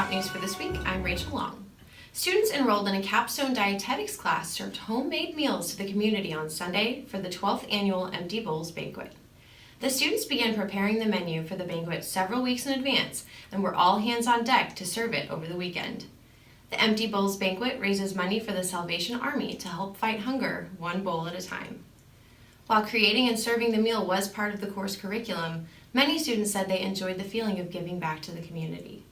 top news for this week, I'm Rachel Long. Students enrolled in a capstone dietetics class served homemade meals to the community on Sunday for the 12th annual Empty Bowls banquet. The students began preparing the menu for the banquet several weeks in advance and were all hands on deck to serve it over the weekend. The Empty Bowls banquet raises money for the Salvation Army to help fight hunger one bowl at a time. While creating and serving the meal was part of the course curriculum, many students said they enjoyed the feeling of giving back to the community.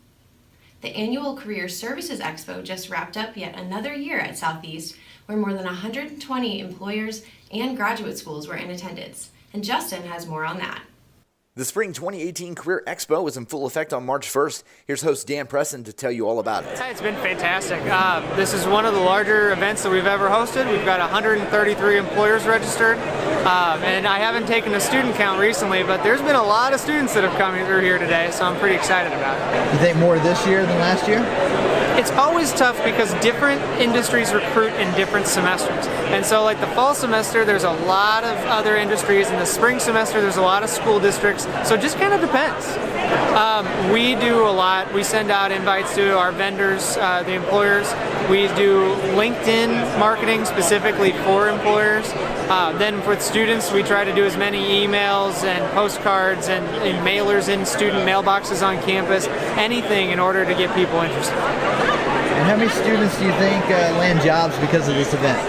The annual Career Services Expo just wrapped up yet another year at Southeast, where more than 120 employers and graduate schools were in attendance. And Justin has more on that. The Spring 2018 Career Expo was in full effect on March 1st. Here's host Dan Preston to tell you all about it. It's been fantastic. This is one of the larger events that we've ever hosted. We've got 133 employers registered. And I haven't taken a student count recently, but there's been a lot of students that have come through here today, so I'm pretty excited about it. You think more this year than last year? It's always tough because different industries recruit in different semesters. And so like the fall semester, there's a lot of other industries. In the spring semester, there's a lot of school districts. So it just kind of depends. We do a lot. We send out invites to our vendors, the employers. We do LinkedIn marketing specifically for employers. Then with students, we try to do as many emails and postcards and mailers in student mailboxes on campus, anything in order to get people interested. And how many students do you think land jobs because of this event?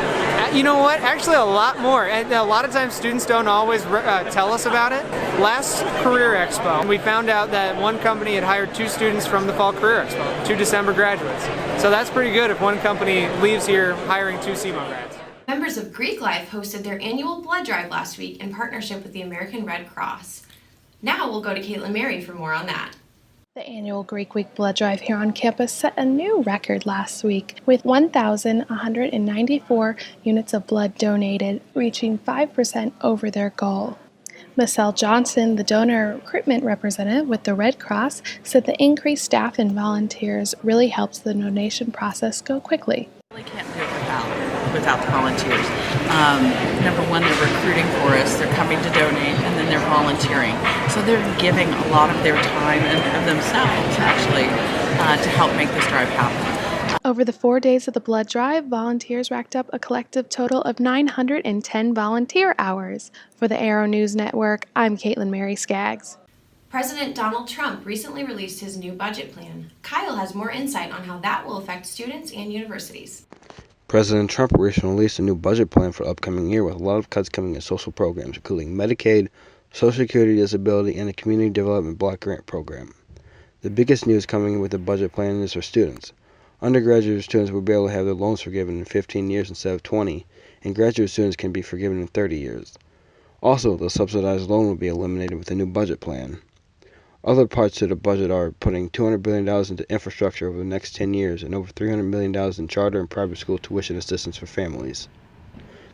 You know what? Actually, a lot more. And a lot of times students don't always tell us about it. Last Career Expo, we found out that one company had hired 2 students from the Fall Career Expo, 2 December graduates. So that's pretty good if one company leaves here hiring 2 CMO grads. Members of Greek Life hosted their annual blood drive last week in partnership with the American Red Cross. Now we'll go to Caitlin Mary for more on that. The annual Greek Week blood drive here on campus set a new record last week with 1,194 units of blood donated, reaching 5% over their goal. Michelle Johnson, the donor recruitment representative with the Red Cross, said the increased staff and volunteers really helps the donation process go quickly. We can't do it without the volunteers. Number one, they're recruiting for us, they're coming to donate, and then they're volunteering. So they're giving a lot of their time and of themselves, actually, to help make this drive happen. Over the 4 days of the blood drive, volunteers racked up a collective total of 910 volunteer hours. For the Arrow News Network, I'm Caitlin Mary Skaggs. President Donald Trump recently released his new budget plan. Kyle has more insight on how that will affect students and universities. President Trump recently released a new budget plan for the upcoming year with a lot of cuts coming in social programs, including Medicaid, Social Security Disability, and the Community Development Block Grant Program. The biggest news coming with the budget plan is for students. Undergraduate students will be able to have their loans forgiven in 15 years instead of 20, and graduate students can be forgiven in 30 years. Also, the subsidized loan will be eliminated with the new budget plan. Other parts of the budget are putting $200 billion into infrastructure over the next 10 years and over $300 million in charter and private school tuition assistance for families.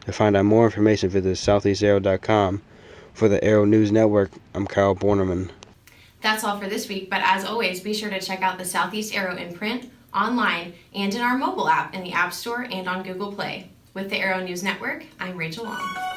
To find out more information, visit southeastarrow.com. For the Arrow News Network, I'm Kyle Bornerman. That's all for this week, but as always, be sure to check out the Southeast Arrow in print, online, and in our mobile app in the App Store and on Google Play. With the Arrow News Network, I'm Rachel Long.